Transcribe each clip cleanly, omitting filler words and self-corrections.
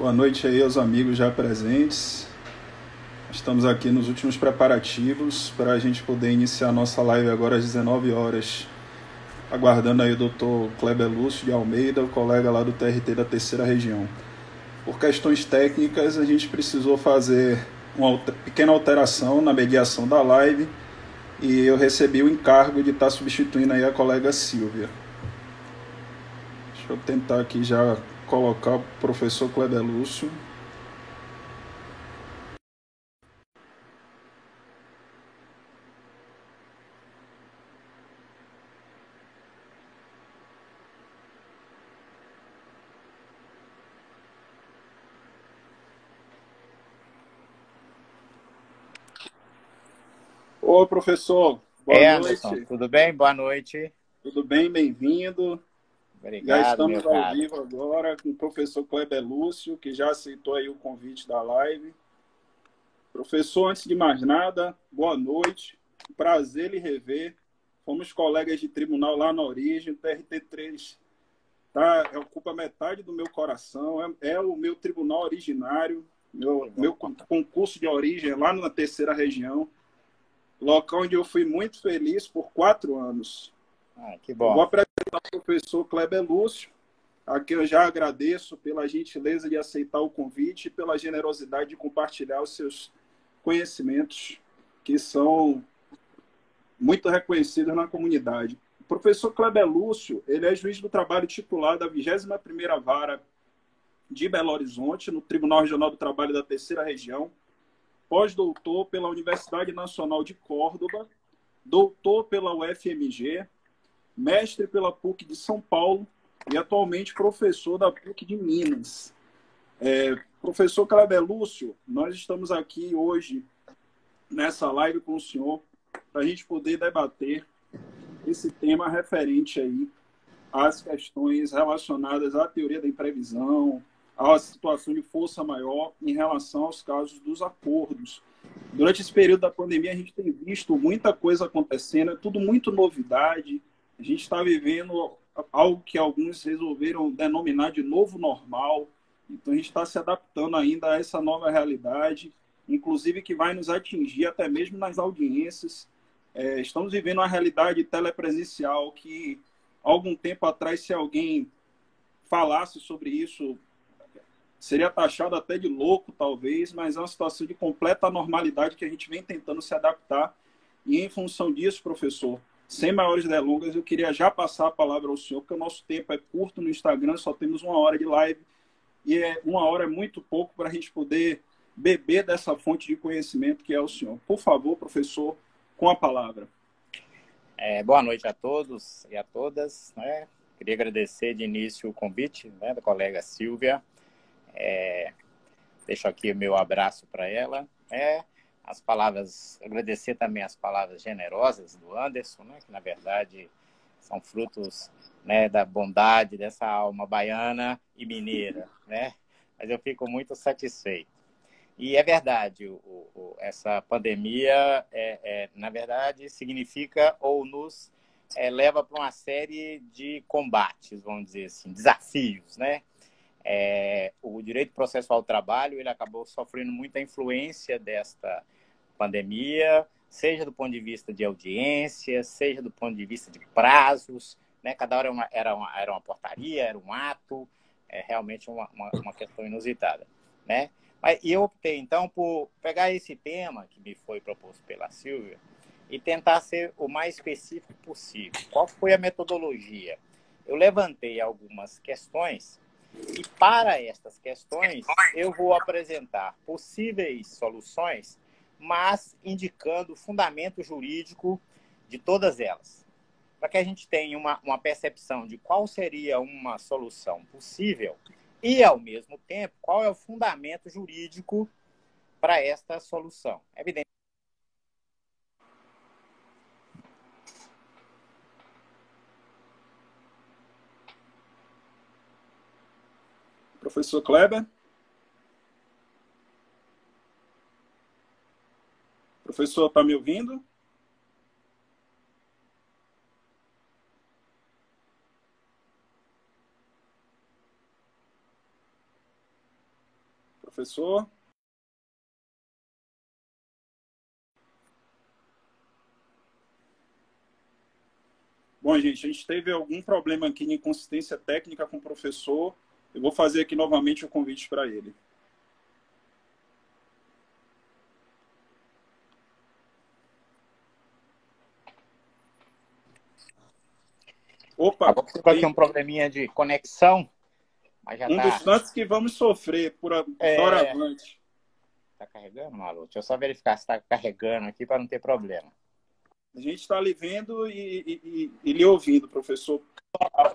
Boa noite aí aos amigos já presentes. Estamos aqui nos últimos preparativos para a gente poder iniciar a nossa live agora às 19 horas. Aguardando aí o Dr. Kleber Lúcio de Almeida, o colega lá do TRT da Terceira Região. Por questões técnicas, a gente precisou fazer uma pequena alteração na mediação da live e eu recebi o encargo de estar substituindo aí a colega Silvia. Deixa eu tentar aqui já colocar o professor Kleber Lúcio. Ô, professor, boa Anderson, noite. tudo bem? Boa noite. Tudo bem? Bem-vindo. Já Obrigado, meu estamos ao caro. vivo agora com o professor Kleber Lúcio, que já aceitou aí o convite da live. Professor, antes de mais nada, boa noite. Prazer lhe rever. Fomos colegas de tribunal lá na origem, o TRT3 ocupa metade do meu coração, é o meu tribunal originário, meu concurso de origem lá na Terceira Região, local onde eu fui muito feliz por 4 anos. Que Eu vou bom. apresentar o professor Kleber Lúcio, a quem eu já agradeço pela gentileza de aceitar o convite e pela generosidade de compartilhar os seus conhecimentos, que são muito reconhecidos na comunidade. O professor Kleber Lúcio, ele é juiz do trabalho titular da 21ª Vara de Belo Horizonte, no Tribunal Regional do Trabalho da Terceira Região, pós-doutor pela Universidade Nacional de Córdoba, doutor pela UFMG, mestre pela PUC de São Paulo e atualmente professor da PUC de Minas. Professor Kleber Lúcio, nós estamos aqui hoje nessa live com o senhor para a gente poder debater esse tema referente aí às questões relacionadas à teoria da imprevisão, à situação de força maior em relação aos casos dos acordos. Durante esse período da pandemia, a gente tem visto muita coisa acontecendo, é tudo muito novidade. A gente está vivendo algo que alguns resolveram denominar de novo normal. Então, a gente está se adaptando ainda a essa nova realidade, inclusive que vai nos atingir até mesmo nas audiências. Estamos vivendo uma realidade telepresencial que, algum tempo atrás, se alguém falasse sobre isso, seria taxado até de louco, talvez, mas é uma situação de completa anormalidade que a gente vem tentando se adaptar. E, em função disso, professor, sem maiores delongas, eu queria já passar a palavra ao senhor, porque o nosso tempo é curto no Instagram, só temos 1 hora de live, e 1 hora é muito pouco para a gente poder beber dessa fonte de conhecimento que é o senhor. Por favor, professor, com a palavra. Boa noite a todos e a todas. Queria agradecer de início o convite da colega Silvia. Deixo aqui o meu abraço para ela. As palavras, agradecer também as palavras generosas do Anderson, que na verdade são frutos da bondade dessa alma baiana e mineira, Mas eu fico muito satisfeito. E é verdade, essa pandemia, na verdade, significa ou nos leva para uma série de combates, vamos dizer assim, desafios, O direito processual do trabalho, ele acabou sofrendo muita influência desta pandemia, seja do ponto de vista de audiência, seja do ponto de vista de prazos, Cada hora era uma portaria, era um ato, realmente uma questão inusitada, E eu optei, então, por pegar esse tema que me foi proposto pela Silvia e tentar ser o mais específico possível. Qual foi a metodologia? Eu levantei algumas questões e, para estas questões, eu vou apresentar possíveis soluções, mas indicando o fundamento jurídico de todas elas, para que a gente tenha uma percepção de qual seria uma solução possível e, ao mesmo tempo, qual é o fundamento jurídico para esta solução. Evidente. Professor Kleber? Professor, está me ouvindo? Professor? Bom, gente, a gente teve algum problema aqui de inconsistência técnica com o professor. Eu vou fazer aqui novamente o convite para ele. Opa, Acabou que ficou aqui um probleminha de conexão, mas já um está. dos tantos que vamos sofrer por doravante. Está carregando, Malu? Deixa eu só verificar se está carregando aqui para não ter problema. A gente está lhe vendo e lhe ouvindo, professor.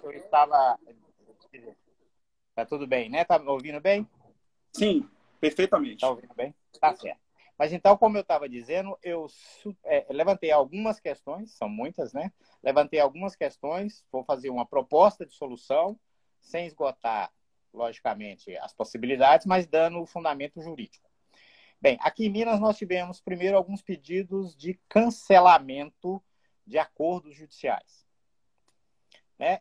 Eu estava... Tá tudo bem, né? Tá me ouvindo bem? Sim, perfeitamente. Tá ouvindo bem? Tá certo. Mas então, como eu estava dizendo, eu levantei algumas questões, são muitas, né? Levantei algumas questões, vou fazer uma proposta de solução, sem esgotar, logicamente, as possibilidades, mas dando o fundamento jurídico. Bem, aqui em Minas nós tivemos primeiro alguns pedidos de cancelamento de acordos judiciais. Né?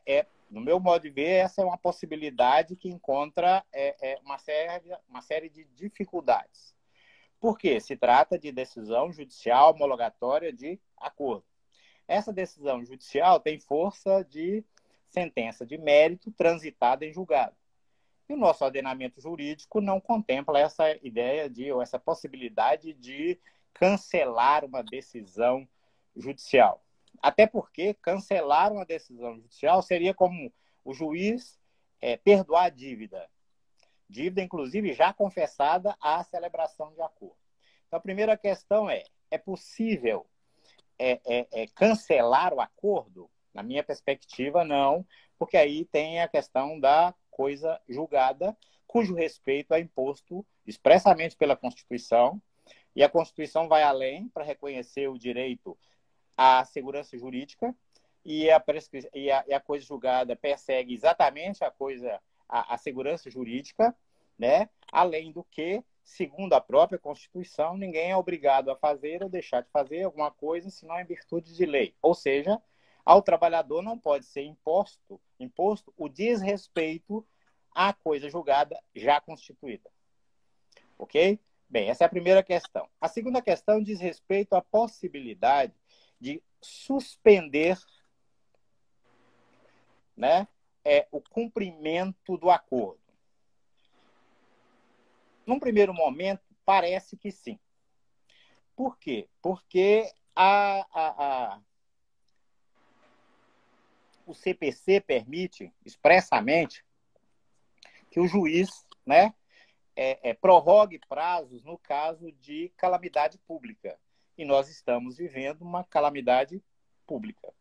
No meu modo de ver, essa é uma possibilidade que encontra uma série de dificuldades. Por quê? Se trata de decisão judicial homologatória de acordo. Essa decisão judicial tem força de sentença de mérito transitada em julgado. E o nosso ordenamento jurídico não contempla essa ideia ou essa possibilidade de cancelar uma decisão judicial. Até porque cancelar uma decisão judicial seria como o juiz perdoar a dívida. Dívida, inclusive, já confessada à celebração de acordo. Então, a primeira questão é possível cancelar o acordo? Na minha perspectiva, não, porque aí tem a questão da coisa julgada, cujo respeito é imposto expressamente pela Constituição, e a Constituição vai além para reconhecer o direito à segurança jurídica, e a coisa julgada persegue exatamente a segurança jurídica, né? Além do que, segundo a própria Constituição, ninguém é obrigado a fazer ou deixar de fazer alguma coisa, senão em virtude de lei. Ou seja, ao trabalhador não pode ser imposto o desrespeito à coisa julgada já constituída. Ok? Bem, essa é a primeira questão. A segunda questão diz respeito à possibilidade de suspender, né, o cumprimento do acordo. Num primeiro momento, parece que sim. Por quê? Porque o CPC permite expressamente que o juiz, né, prorrogue prazos no caso de calamidade pública. E nós estamos vivendo uma calamidade pública.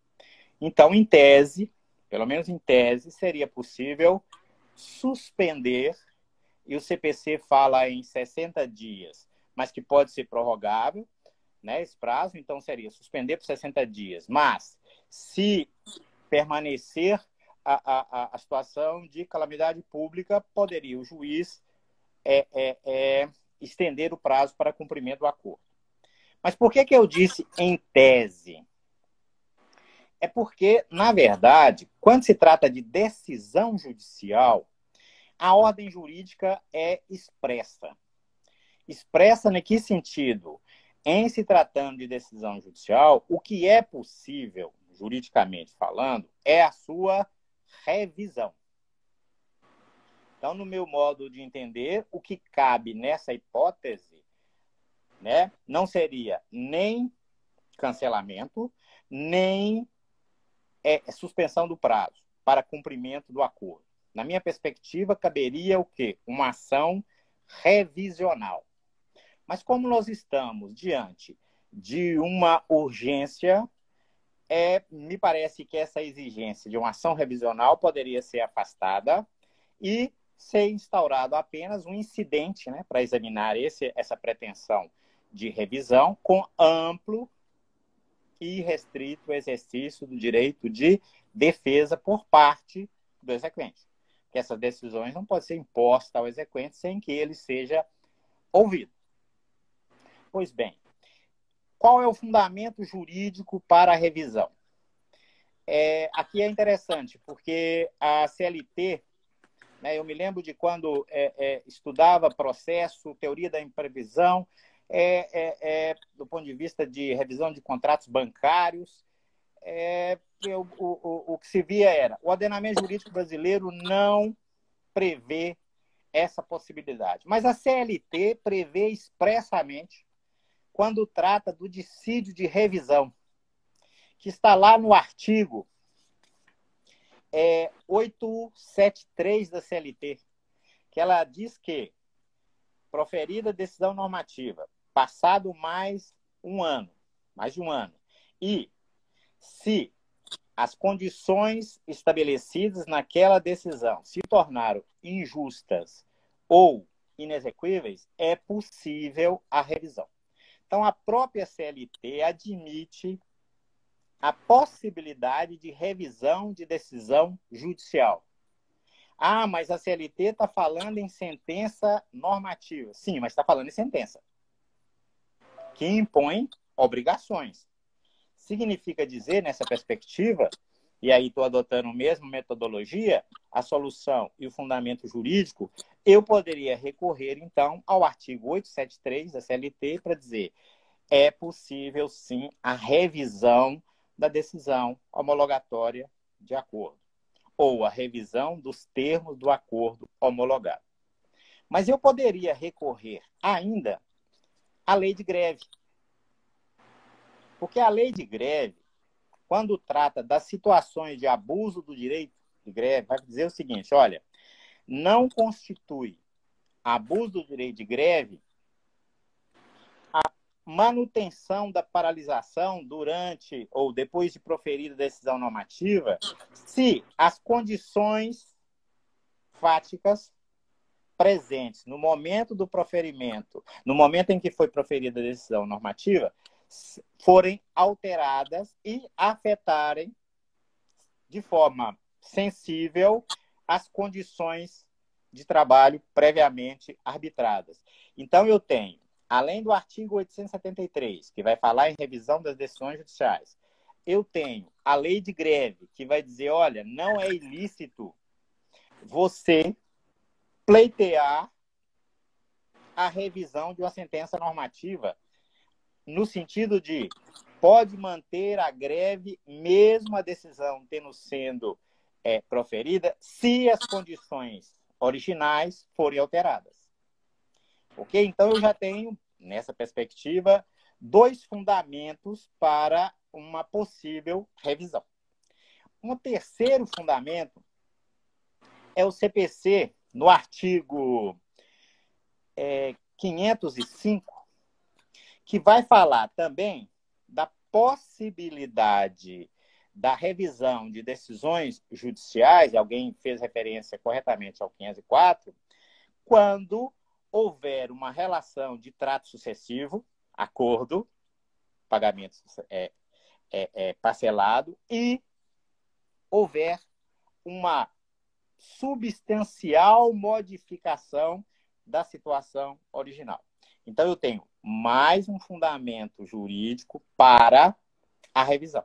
Então, em tese, pelo menos em tese, seria possível suspender, e o CPC fala em 60 dias, mas que pode ser prorrogável, né, esse prazo, então seria suspender por 60 dias. Mas, se permanecer a situação de calamidade pública, poderia o juiz estender o prazo para cumprimento do acordo. Mas por que eu disse em tese? É porque, na verdade, quando se trata de decisão judicial, a ordem jurídica é expressa. Expressa em que sentido? Em se tratando de decisão judicial, o que é possível, juridicamente falando, é a sua revisão. Então, no meu modo de entender, o que cabe nessa hipótese, né, não seria nem cancelamento, nem suspensão do prazo para cumprimento do acordo. Na minha perspectiva, caberia o quê? Uma ação revisional. Mas como nós estamos diante de uma urgência, me parece que essa exigência de uma ação revisional poderia ser afastada e ser instaurado apenas um incidente, né, para examinar essa pretensão de revisão com amplo e restrito exercício do direito de defesa por parte do exequente. Que essas decisões não podem ser impostas ao exequente sem que ele seja ouvido. Pois bem, qual é o fundamento jurídico para a revisão? Aqui é interessante, porque a CLT né? Eu me lembro de quando estudava processo, teoria da imprevisão, do ponto de vista de revisão de contratos bancários, o que se via era o ordenamento jurídico brasileiro não prevê essa possibilidade. Mas a CLT prevê expressamente quando trata do dissídio de revisão, que está lá no artigo 873 da CLT, que ela diz que, proferida decisão normativa, passado mais de um ano, e se as condições estabelecidas naquela decisão se tornaram injustas ou inexequíveis, é possível a revisão. Então, a própria CLT admite a possibilidade de revisão de decisão judicial. Ah, mas a CLT está falando em sentença normativa. Sim, mas está falando em sentença, que impõe obrigações. Significa dizer, nessa perspectiva, e aí estou adotando a mesma metodologia, a solução e o fundamento jurídico, eu poderia recorrer, então, ao artigo 873 da CLT para dizer é possível, sim, a revisão da decisão homologatória de acordo, ou a revisão dos termos do acordo homologado. Mas eu poderia recorrer ainda à lei de greve, porque a lei de greve, quando trata das situações de abuso do direito de greve, vai dizer o seguinte, olha, não constitui abuso do direito de greve a manutenção da paralisação durante ou depois de proferida a decisão normativa, se as condições fáticas presentes no momento do proferimento, no momento em que foi proferida a decisão normativa, forem alteradas e afetarem de forma sensível as condições de trabalho previamente arbitradas. Então, eu tenho, além do artigo 873, que vai falar em revisão das decisões judiciais, eu tenho a lei de greve, que vai dizer, olha, não é ilícito você pleitear a revisão de uma sentença normativa, no sentido de pode manter a greve mesmo a decisão tendo sendo proferida, se as condições originais forem alteradas. Ok? Então, eu já tenho, nessa perspectiva, 2 fundamentos para uma possível revisão. Um terceiro fundamento é o CPC, no artigo 505, que vai falar também da possibilidade da revisão de decisões judiciais, alguém fez referência corretamente ao 504, quando houver uma relação de trato sucessivo, acordo, pagamento parcelado, e houver uma substancial modificação da situação original. Então, eu tenho mais um fundamento jurídico para a revisão.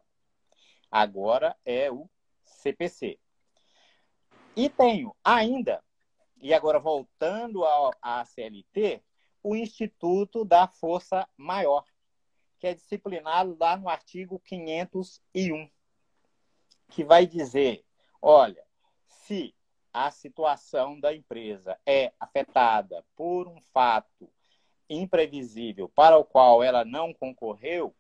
Agora é o CPC. E tenho ainda, e agora voltando à CLT, o Instituto da Força Maior, que é disciplinado lá no artigo 501, que vai dizer, olha, se a situação da empresa é afetada por um fato imprevisível para o qual ela não concorreu,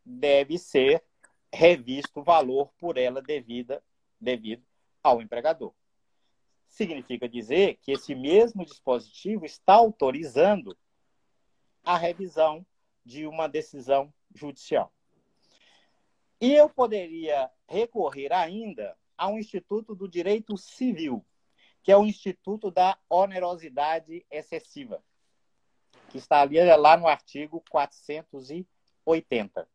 deve ser revisto o valor por ela devido ao empregador. Significa dizer que esse mesmo dispositivo está autorizando a revisão de uma decisão judicial. E eu poderia recorrer ainda ao Instituto do Direito Civil, que é o Instituto da Onerosidade Excessiva, que está ali lá no artigo 480.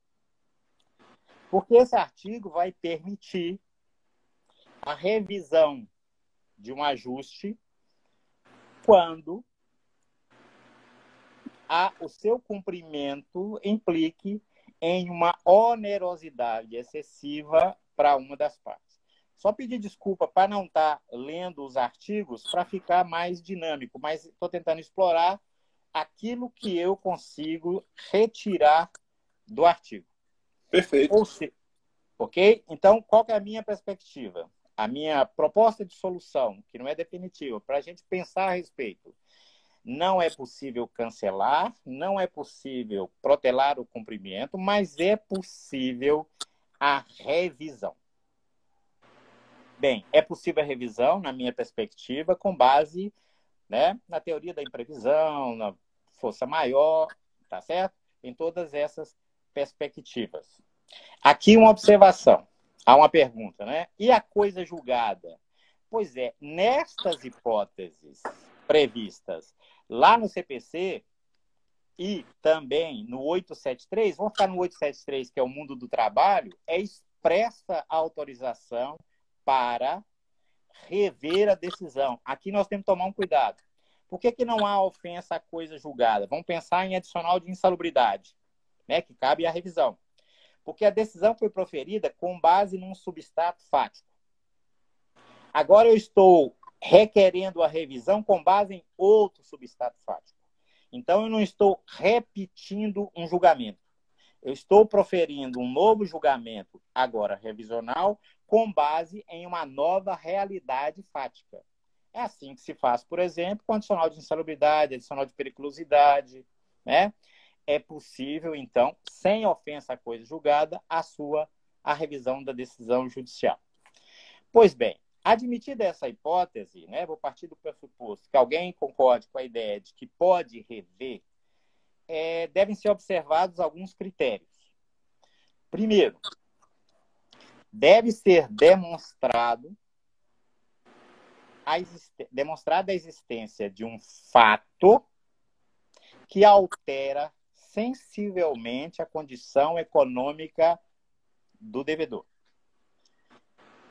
Porque esse artigo vai permitir a revisão de um ajuste quando o seu cumprimento implique em uma onerosidade excessiva para uma das partes. Só pedir desculpa para não estar lendo os artigos para ficar mais dinâmico, mas estou tentando explorar aquilo que eu consigo retirar do artigo. Perfeito. Ou seja, ok? Então, qual que é a minha perspectiva? A minha proposta de solução, que não é definitiva, para a gente pensar a respeito. Não é possível cancelar, não é possível protelar o cumprimento, mas é possível a revisão. Bem, é possível a revisão, na minha perspectiva, com base, né, na teoria da imprevisão, na força maior, tá certo? Em todas essas perspectivas. Aqui uma observação, há uma pergunta, né? E a coisa julgada? Pois é, nestas hipóteses previstas lá no CPC e também no 873, vamos ficar no 873, que é o mundo do trabalho, é expressa a autorização para rever a decisão. Aqui nós temos que tomar um cuidado. Por que não há ofensa à coisa julgada? Vamos pensar em adicional de insalubridade, né, que cabe à revisão. Porque a decisão foi proferida com base num substrato fático. Agora eu estou requerendo a revisão com base em outro substrato fático. Então eu não estou repetindo um julgamento. Eu estou proferindo um novo julgamento, agora revisional, com base em uma nova realidade fática. É assim que se faz, por exemplo, com adicional de insalubridade, adicional de periculosidade, né? É possível, então, sem ofensa à coisa julgada, a revisão da decisão judicial. Pois bem, admitida essa hipótese, né, vou partir do pressuposto que alguém concorde com a ideia de que pode rever, devem ser observados alguns critérios. Primeiro, deve ser demonstrada a existência de um fato que altera sensivelmente a condição econômica do devedor.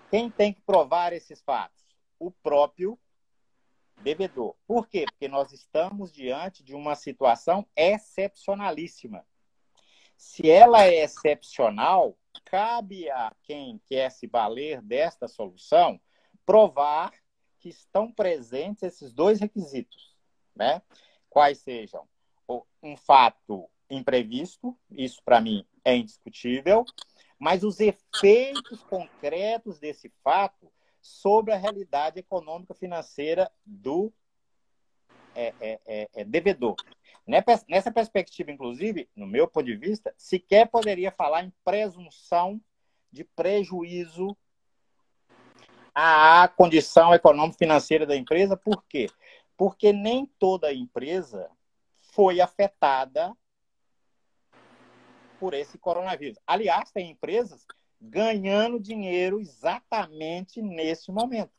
Quem tem que provar esses fatos? O próprio devedor. Por quê? Porque nós estamos diante de uma situação excepcionalíssima. Se ela é excepcional, cabe a quem quer se valer desta solução provar que estão presentes esses dois requisitos, né? Quais sejam um fato imprevisto, isso para mim é indiscutível, mas os efeitos concretos desse fato sobre a realidade econômica financeira do devedor. Nessa perspectiva, inclusive, no meu ponto de vista, sequer poderia falar em presunção de prejuízo à condição econômico-financeira da empresa. Por quê? Porque nem toda empresa foi afetada por esse coronavírus. Aliás, tem empresas ganhando dinheiro exatamente nesse momento.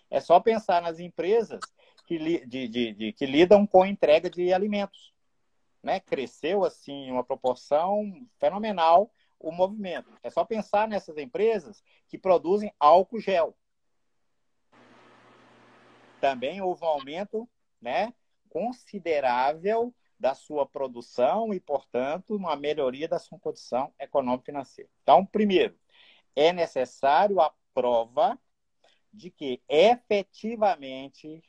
É só pensar nas empresas que lidam com entrega de alimentos, né? Cresceu assim uma proporção fenomenal o movimento. É só pensar nessas empresas que produzem álcool gel. Também houve um aumento, né, considerável da sua produção e, portanto, uma melhoria da sua condição econômico-financeira. Então, primeiro, é necessário a prova de que efetivamente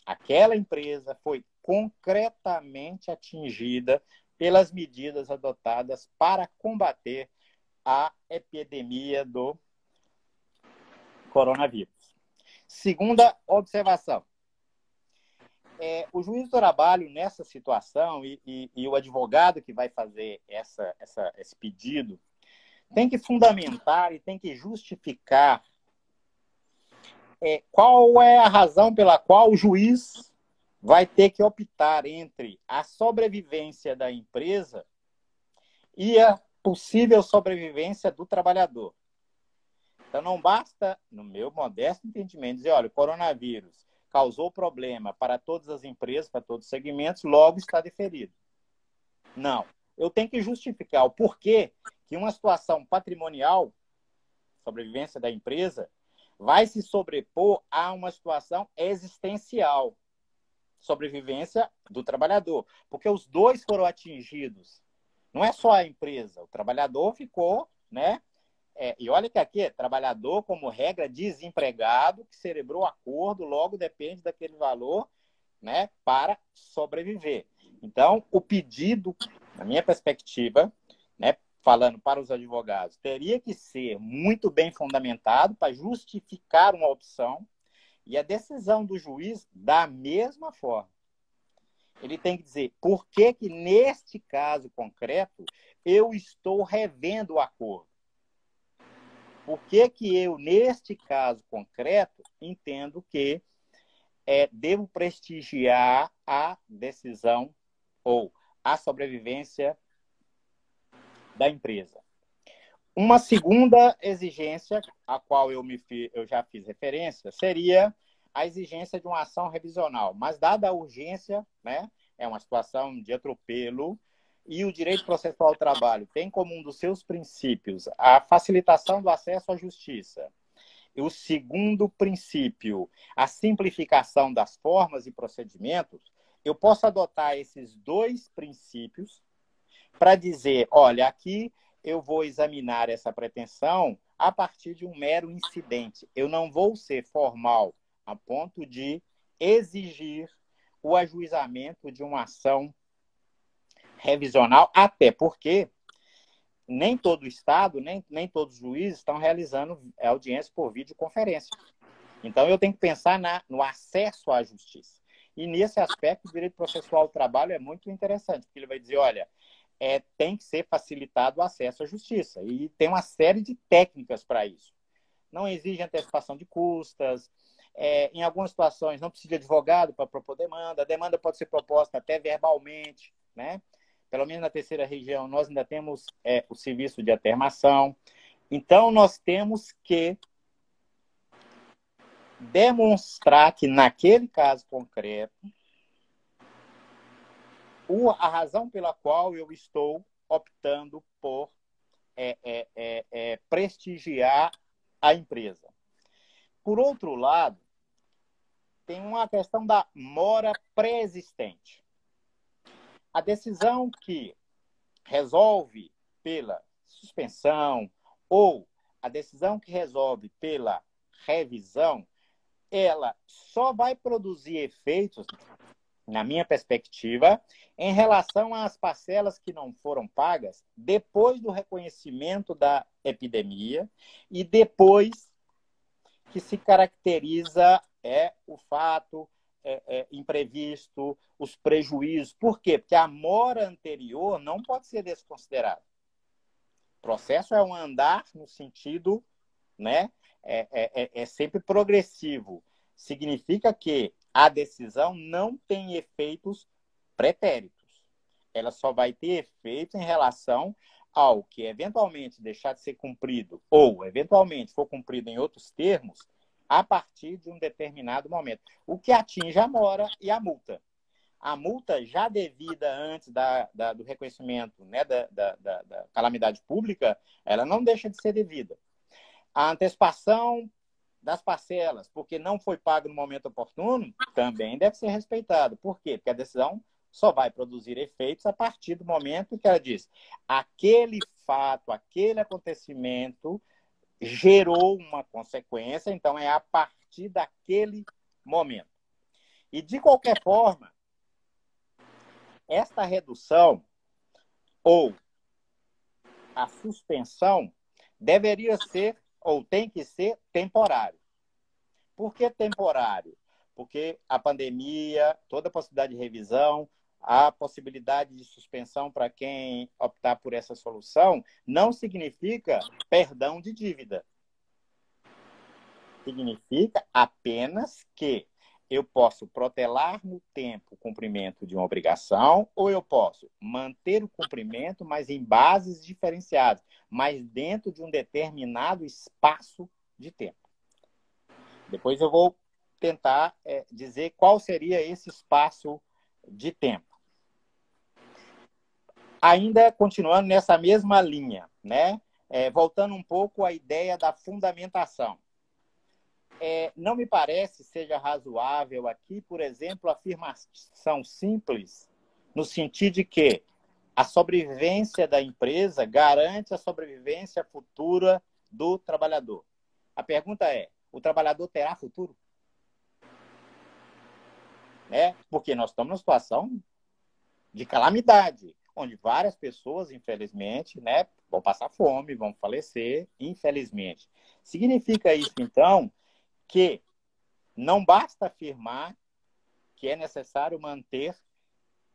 aquela empresa foi concretamente atingida pelas medidas adotadas para combater a epidemia do coronavírus. Segunda observação. O juiz do trabalho, nessa situação, e o advogado que vai fazer esse pedido, tem que fundamentar e tem que justificar qual é a razão pela qual o juiz vai ter que optar entre a sobrevivência da empresa e a possível sobrevivência do trabalhador. Então, não basta, no meu modesto entendimento, dizer, olha, o coronavírus causou problema para todas as empresas, para todos os segmentos, logo está deferido. Não. Eu tenho que justificar o porquê que uma situação patrimonial, sobrevivência da empresa, vai se sobrepor a uma situação existencial, sobrevivência do trabalhador. Porque os dois foram atingidos. Não é só a empresa. O trabalhador ficou, né, E olha que aqui é trabalhador, como regra, desempregado, que celebrou acordo, logo depende daquele valor, né, para sobreviver. Então, o pedido, na minha perspectiva, né, falando para os advogados, teria que ser muito bem fundamentado para justificar uma opção, e a decisão do juiz, da mesma forma. Ele tem que dizer por que que, neste caso concreto, eu estou revendo o acordo. Por que que eu, neste caso concreto, entendo que devo prestigiar a decisão ou a sobrevivência da empresa. Uma segunda exigência, a qual eu já fiz referência, seria a exigência de uma ação revisional. Mas, dada a urgência, né, é uma situação de atropelo, e o direito processual do trabalho tem como um dos seus princípios a facilitação do acesso à justiça. E o segundo princípio, a simplificação das formas e procedimentos, eu posso adotar esses dois princípios para dizer, olha, aqui eu vou examinar essa pretensão a partir de um mero incidente. Eu não vou ser formal a ponto de exigir o ajuizamento de uma ação revisional, até porque nem todo estado, nem todos os juízes estão realizando audiência por videoconferência. Então, eu tenho que pensar no acesso à justiça. E, nesse aspecto, o direito processual do trabalho é muito interessante, porque ele vai dizer, olha, tem que ser facilitado o acesso à justiça. E tem uma série de técnicas para isso. Não exige antecipação de custas. Em algumas situações, não precisa de advogado para propor demanda. A demanda pode ser proposta até verbalmente, né? Pelo menos na terceira região, nós ainda temos o serviço de atermação. Então, nós temos que demonstrar que, naquele caso concreto, a razão pela qual eu estou optando por prestigiar a empresa. Por outro lado, tem uma questão da mora pré-existente. A decisão que resolve pela suspensão ou a decisão que resolve pela revisão, ela só vai produzir efeitos, na minha perspectiva, em relação às parcelas que não foram pagas depois do reconhecimento da epidemia e depois que se caracteriza o fato imprevisto, os prejuízos. Por quê? Porque a mora anterior não pode ser desconsiderada. O processo é um andar no sentido, né, sempre progressivo. Significa que a decisão não tem efeitos pretéritos. Ela só vai ter efeito em relação ao que eventualmente deixar de ser cumprido ou eventualmente for cumprido em outros termos a partir de um determinado momento. O que atinge a mora e a multa. A multa já devida antes do reconhecimento, né, da calamidade pública, ela não deixa de ser devida. A antecipação das parcelas, porque não foi pago no momento oportuno, também deve ser respeitado. Por quê? Porque a decisão só vai produzir efeitos a partir do momento que ela diz aquele fato, aquele acontecimento gerou uma consequência, então é a partir daquele momento. E, de qualquer forma, esta redução ou a suspensão deveria ser ou tem que ser temporário. Por que temporário? Porque a pandemia, toda a possibilidade de revisão, a possibilidade de suspensão para quem optar por essa solução não significa perdão de dívida. Significa apenas que eu posso protelar no tempo o cumprimento de uma obrigação ou eu posso manter o cumprimento, mas em bases diferenciadas, mas dentro de um determinado espaço de tempo. Depois eu vou tentar dizer qual seria esse espaço de tempo. Ainda continuando nessa mesma linha, né? Voltando um pouco à ideia da fundamentação. Não me parece seja razoável aqui, por exemplo, a afirmação simples, no sentido de que a sobrevivência da empresa garante a sobrevivência futura do trabalhador. A pergunta é, o trabalhador terá futuro? Né? Porque nós estamos numa situação de calamidade, onde várias pessoas, infelizmente, né, vão passar fome, vão falecer, infelizmente. Significa isso, então, que não basta afirmar que é necessário manter,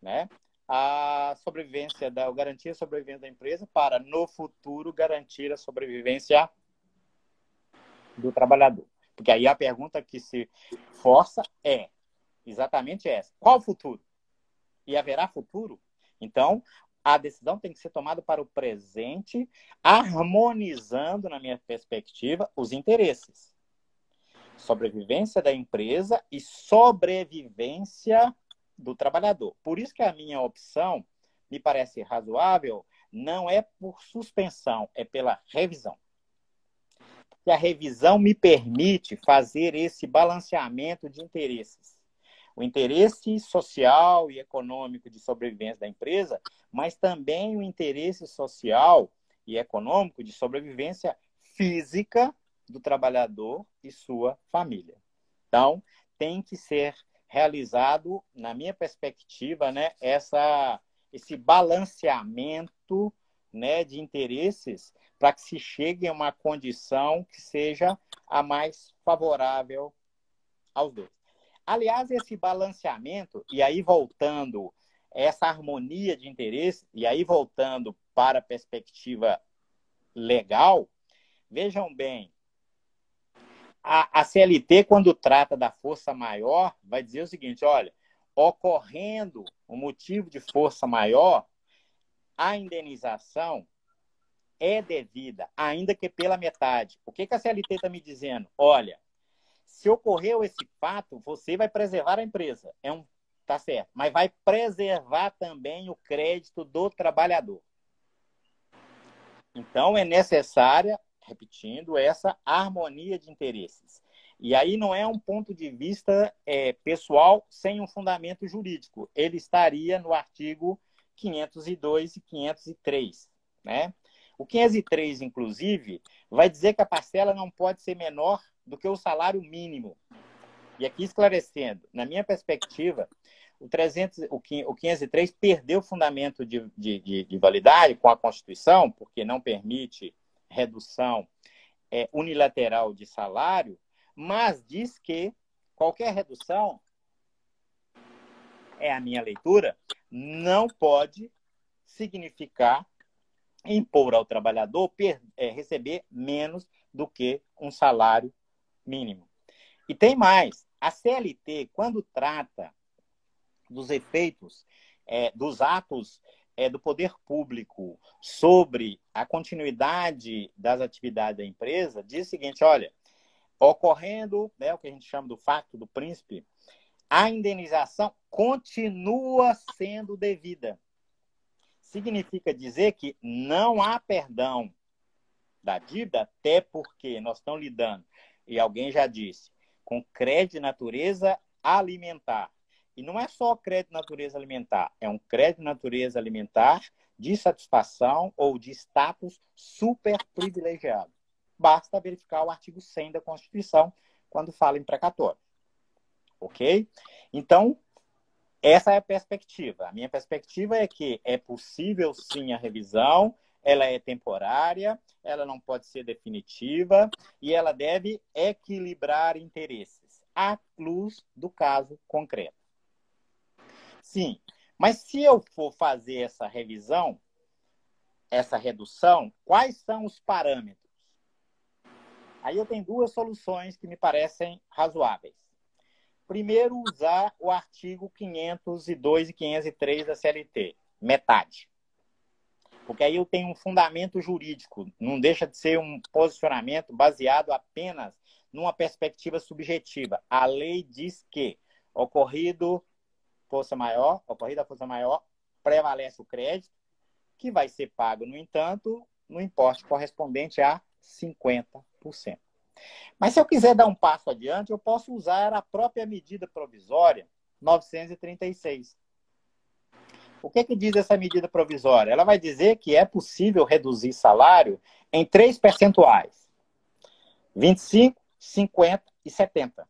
né, a sobrevivência, garantir a sobrevivência da empresa para, no futuro, garantir a sobrevivência do trabalhador. Porque aí a pergunta que se força é exatamente essa. Qual o futuro? E haverá futuro? Então, a decisão tem que ser tomada para o presente, harmonizando, na minha perspectiva, os interesses. Sobrevivência da empresa e sobrevivência do trabalhador. Por isso que a minha opção me parece razoável, não é por suspensão, é pela revisão. E a revisão me permite fazer esse balanceamento de interesses. O interesse social e econômico de sobrevivência da empresa, mas também o interesse social e econômico de sobrevivência física do trabalhador e sua família. Então, tem que ser realizado, na minha perspectiva, né, esse balanceamento, né, de interesses para que se chegue a uma condição que seja a mais favorável aos dois. Aliás, esse balanceamento, e aí voltando, essa harmonia de interesse, e aí voltando para a perspectiva legal, vejam bem, a CLT, quando trata da força maior, vai dizer o seguinte, olha, ocorrendo um motivo de força maior, a indenização é devida, ainda que pela metade. O que a CLT está me dizendo? Olha, se ocorreu esse fato, você vai preservar a empresa. Tá certo, mas vai preservar também o crédito do trabalhador. Então, é necessária, repetindo, essa harmonia de interesses. E aí não é um ponto de vista pessoal sem um fundamento jurídico. Ele estaria no artigo 502 e 503, né? O 503, inclusive, vai dizer que a parcela não pode ser menor do que o salário mínimo. E aqui esclarecendo, na minha perspectiva, o 503 perdeu o fundamento de validade com a Constituição, porque não permite redução unilateral de salário, mas diz que qualquer redução, é a minha leitura, não pode significar impor ao trabalhador receber menos do que um salário mínimo. E tem mais. A CLT, quando trata dos efeitos dos atos do poder público sobre a continuidade das atividades da empresa, diz o seguinte, olha, ocorrendo, né, o que a gente chama do facto do príncipe, a indenização continua sendo devida. Significa dizer que não há perdão da dívida, até porque nós estamos lidando, e alguém já disse, com crédito de natureza alimentar. E não é só crédito de natureza alimentar, é um crédito de natureza alimentar de satisfação ou de status super privilegiado. Basta verificar o artigo 100 da Constituição quando fala em precatório. Ok? Então, essa é a perspectiva. A minha perspectiva é que é possível, sim, a revisão, ela é temporária, ela não pode ser definitiva e ela deve equilibrar interesses, à luz do caso concreto. Sim, mas se eu for fazer essa revisão, essa redução, quais são os parâmetros? Aí eu tenho duas soluções que me parecem razoáveis. Primeiro, usar o artigo 502 e 503 da CLT, metade. Porque aí eu tenho um fundamento jurídico, não deixa de ser um posicionamento baseado apenas numa perspectiva subjetiva. A lei diz que, ocorrida a força maior, prevalece o crédito, que vai ser pago, no entanto, no importe correspondente a 50%. Mas se eu quiser dar um passo adiante, eu posso usar a própria medida provisória 936. O que diz essa medida provisória? Ela vai dizer que é possível reduzir salário em 3 percentuais. 25, 50 e 70.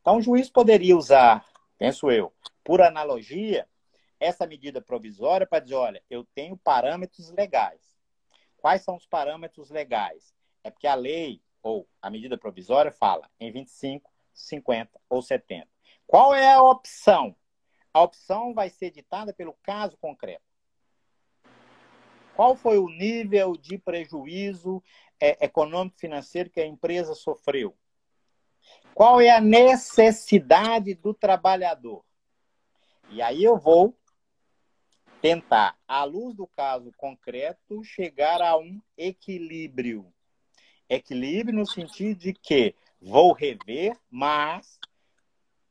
Então, o juiz poderia usar, penso eu, por analogia, essa medida provisória para dizer, olha, eu tenho parâmetros legais. Quais são os parâmetros legais? É porque a lei, ou a medida provisória, fala em 25, 50 ou 70. Qual é a opção? A opção vai ser ditada pelo caso concreto. Qual foi o nível de prejuízo econômico-financeiro que a empresa sofreu? Qual é a necessidade do trabalhador? E aí eu vou tentar, à luz do caso concreto, chegar a um equilíbrio. Equilíbrio no sentido de que vou rever, mas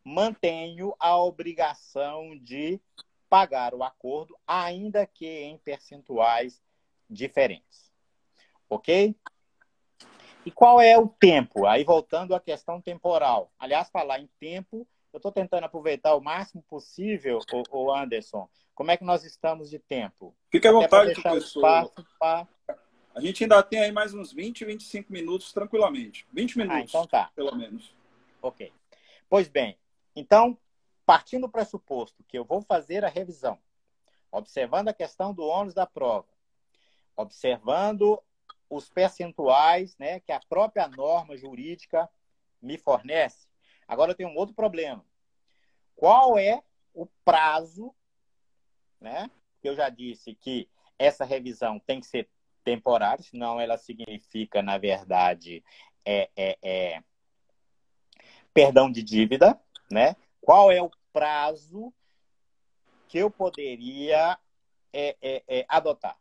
mantenho a obrigação de pagar o acordo, ainda que em percentuais diferentes. Ok? E qual é o tempo? Aí voltando à questão temporal. Aliás, falar em tempo, eu estou tentando aproveitar o máximo possível, o Anderson. Como é que nós estamos de tempo? Fique à Até para vontade, deixar o professor. espaço para... A gente ainda tem aí mais uns 20, 25 minutos tranquilamente. 20 então minutos, tá. pelo menos. Ok. Pois bem, então, partindo do pressuposto que eu vou fazer a revisão, observando a questão do ônus da prova, observando os percentuais, né, que a própria norma jurídica me fornece. Agora eu tenho um outro problema. Qual é o prazo, né? Eu já disse que essa revisão tem que ser temporária, senão ela significa, na verdade, perdão de dívida, né? Qual é o prazo que eu poderia adotar?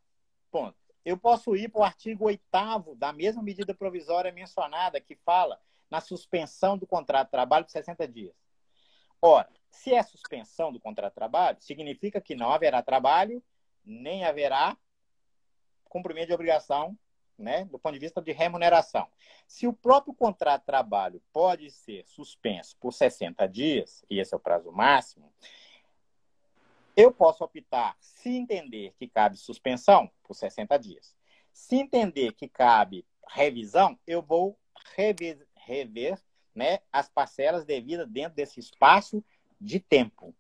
Ponto. Eu posso ir para o artigo 8º da mesma medida provisória mencionada, que fala na suspensão do contrato de trabalho por 60 dias. Ora, se é suspensão do contrato de trabalho, significa que não haverá trabalho, nem haverá cumprimento de obrigação, né, do ponto de vista de remuneração. Se o próprio contrato de trabalho pode ser suspenso por 60 dias, e esse é o prazo máximo, eu posso optar, se entender que cabe suspensão, por 60 dias. Se entender que cabe revisão, eu vou rever, né, as parcelas devidas dentro desse espaço de tempo.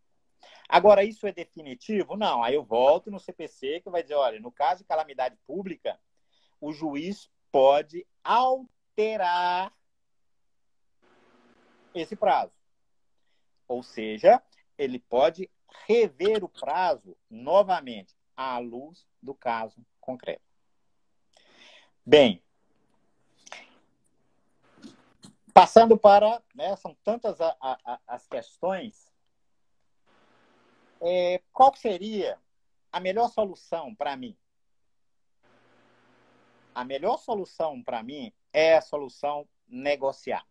Agora, isso é definitivo? Não. Aí eu volto no CPC, que vai dizer, olha, no caso de calamidade pública, o juiz pode alterar esse prazo. Ou seja, ele pode rever o prazo novamente, à luz do caso concreto. Bem, passando para, né, são tantas as questões, qual seria a melhor solução para mim? A melhor solução para mim é a solução negociada.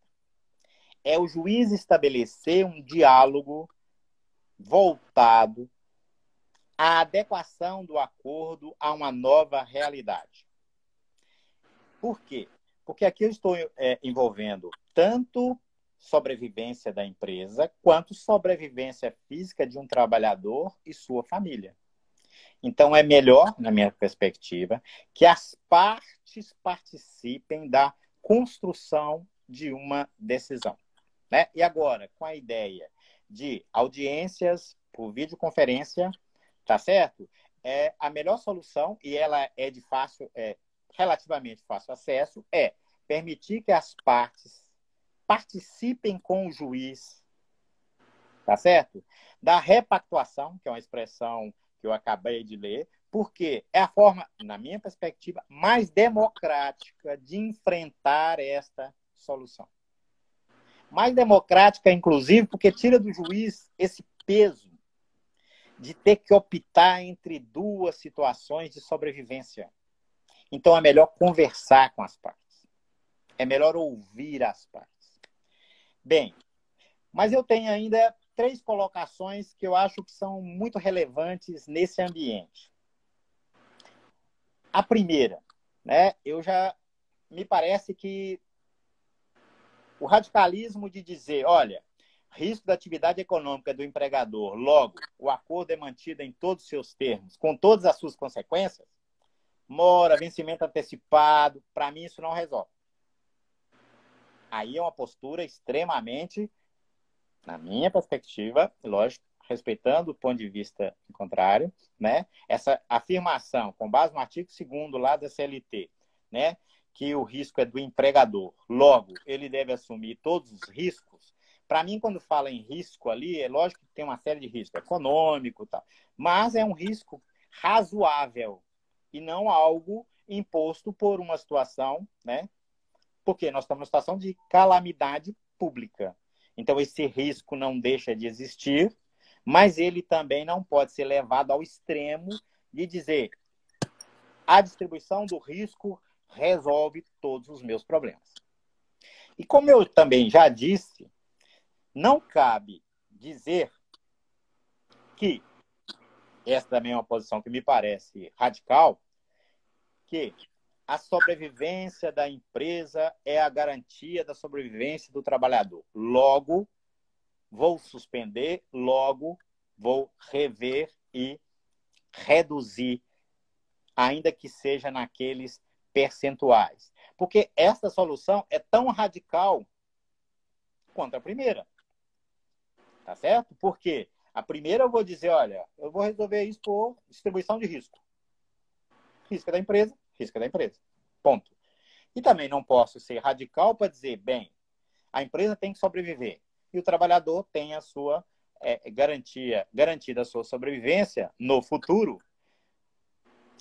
É o juiz estabelecer um diálogo voltado à adequação do acordo a uma nova realidade. Por quê? Porque aqui eu estou envolvendo tanto sobrevivência da empresa, quanto sobrevivência física de um trabalhador e sua família. Então, é melhor, na minha perspectiva, que as partes participem da construção de uma decisão. Né? E agora, com a ideia de audiências por videoconferência, tá certo? A melhor solução, e ela é de relativamente fácil acesso, é permitir que as partes participem com o juiz, tá certo? Da repactuação, que é uma expressão que eu acabei de ler, porque é a forma, na minha perspectiva, mais democrática de enfrentar esta solução. Mais democrática, inclusive, porque tira do juiz esse peso de ter que optar entre duas situações de sobrevivência. Então, é melhor conversar com as partes. É melhor ouvir as partes. Bem, mas eu tenho ainda 3 colocações que eu acho que são muito relevantes nesse ambiente. A primeira, né, me parece que o radicalismo de dizer, olha, risco da atividade econômica do empregador, logo, o acordo é mantido em todos os seus termos, com todas as suas consequências, mora, vencimento antecipado, para mim isso não resolve. Aí é uma postura extremamente, na minha perspectiva, lógico, respeitando o ponto de vista contrário, né? Essa afirmação, com base no artigo 2º lá da CLT, né? Que o risco é do empregador. Logo, ele deve assumir todos os riscos. Para mim, quando fala em risco ali, é lógico que tem uma série de riscos, econômico e tal, mas é um risco razoável e não algo imposto por uma situação, né? Porque nós estamos numa situação de calamidade pública. Então, esse risco não deixa de existir, mas ele também não pode ser levado ao extremo de dizer a distribuição do risco resolve todos os meus problemas. E como eu também já disse, não cabe dizer que, essa também é uma posição que me parece radical, que a sobrevivência da empresa é a garantia da sobrevivência do trabalhador. Logo, vou suspender, logo, vou rever e reduzir, ainda que seja naqueles percentuais. Porque essa solução é tão radical quanto a primeira. Tá certo? Porque a primeira eu vou dizer, olha, eu vou resolver isso por distribuição de risco. Risco é da empresa, risco é da empresa. Ponto. E também não posso ser radical para dizer, bem, a empresa tem que sobreviver e o trabalhador tem a sua garantida a sua sobrevivência no futuro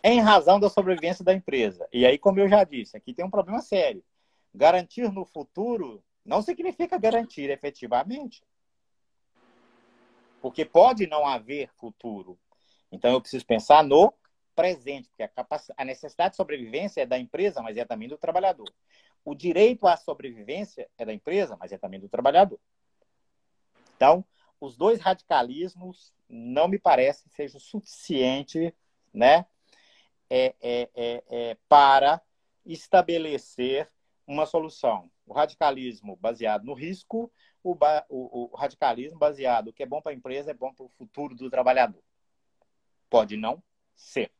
em razão da sobrevivência da empresa. E aí, como eu já disse, aqui tem um problema sério. Garantir no futuro não significa garantir efetivamente. Porque pode não haver futuro. Então, eu preciso pensar no presente, porque a necessidade de sobrevivência é da empresa, mas é também do trabalhador. O direito à sobrevivência é da empresa, mas é também do trabalhador. Então, os dois radicalismos não me parece que seja o suficiente, né, para estabelecer uma solução. O radicalismo baseado no risco, o radicalismo baseado o que é bom para a empresa é bom para o futuro do trabalhador. Pode não ser.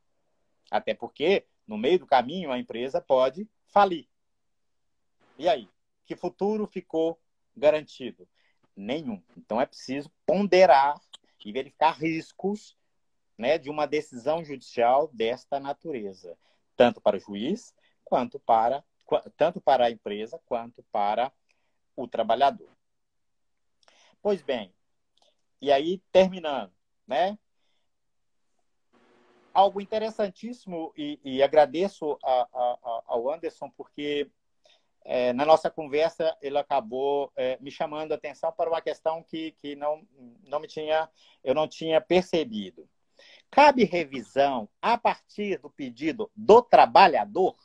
Até porque, no meio do caminho, a empresa pode falir. E aí? Que futuro ficou garantido? Nenhum. Então, é preciso ponderar e verificar riscos, né, de uma decisão judicial desta natureza, tanto para o juiz, tanto para a empresa, quanto para o trabalhador. Pois bem, e aí, terminando, né? Algo interessantíssimo, e agradeço ao Anderson, porque na nossa conversa ele acabou me chamando a atenção para uma questão que eu não tinha percebido. Cabe revisão a partir do pedido do trabalhador?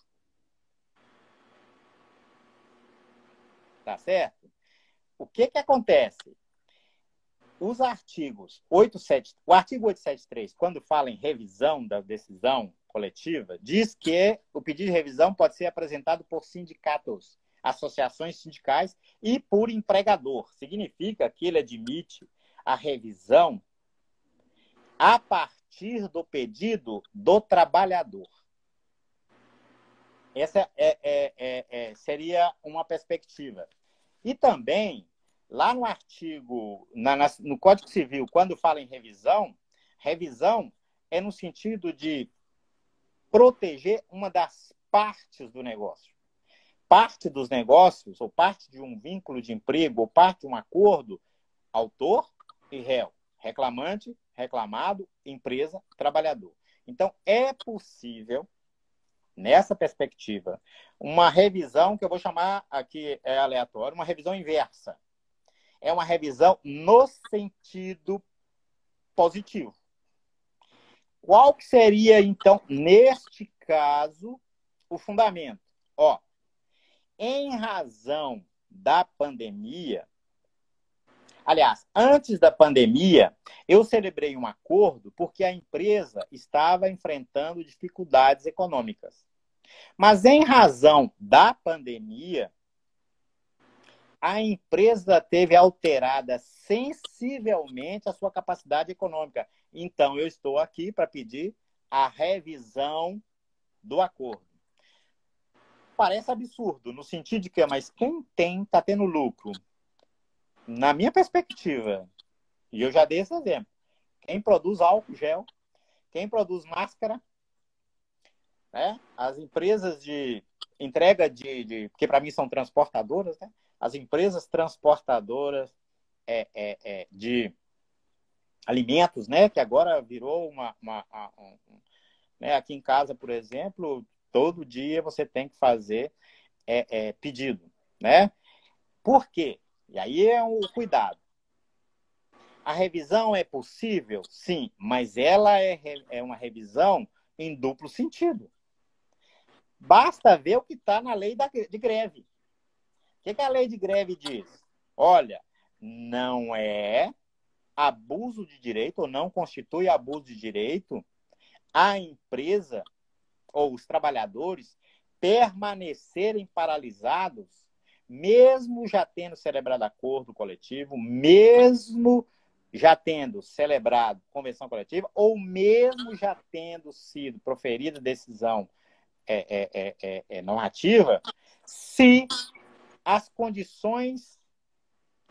Tá certo? O que acontece? Os artigos o artigo 873, quando fala em revisão da decisão coletiva, diz que o pedido de revisão pode ser apresentado por sindicatos, associações sindicais e por empregador. Significa que ele admite a revisão a partir do pedido do trabalhador. Essa seria uma perspectiva. E também, lá no artigo, no Código Civil, quando fala em revisão, revisão é no sentido de proteger uma das partes do negócio. Parte dos negócios, ou parte de um vínculo de emprego, ou parte de um acordo, autor e réu. Reclamante, reclamado, empresa, trabalhador. Então, é possível, nessa perspectiva, uma revisão que eu vou chamar aqui, é aleatório, uma revisão inversa. É uma revisão no sentido positivo. Qual que seria, então, neste caso, o fundamento? Em razão da pandemia, aliás, antes da pandemia, eu celebrei um acordo porque a empresa estava enfrentando dificuldades econômicas. Mas, em razão da pandemia, a empresa teve alterada sensivelmente a sua capacidade econômica. Então, eu estou aqui para pedir a revisão do acordo. parece absurdo, no sentido de que, mas quem está tendo lucro? Na minha perspectiva, e eu já dei esse exemplo, quem produz álcool gel, quem produz máscara, né? As empresas de entrega porque para mim são transportadoras, né? As empresas transportadoras de alimentos, né? Que agora virou né? Aqui em casa, por exemplo, todo dia você tem que fazer pedido, né? Por quê? E aí é o cuidado. A revisão é possível? Sim, mas ela é uma revisão em duplo sentido. Basta ver o que está na lei de greve. O que a lei de greve diz? Olha, não é abuso de direito ou não constitui abuso de direito a empresa ou os trabalhadores permanecerem paralisados, mesmo já tendo celebrado acordo coletivo, mesmo já tendo celebrado convenção coletiva, ou mesmo já tendo sido proferida decisão normativa, se as condições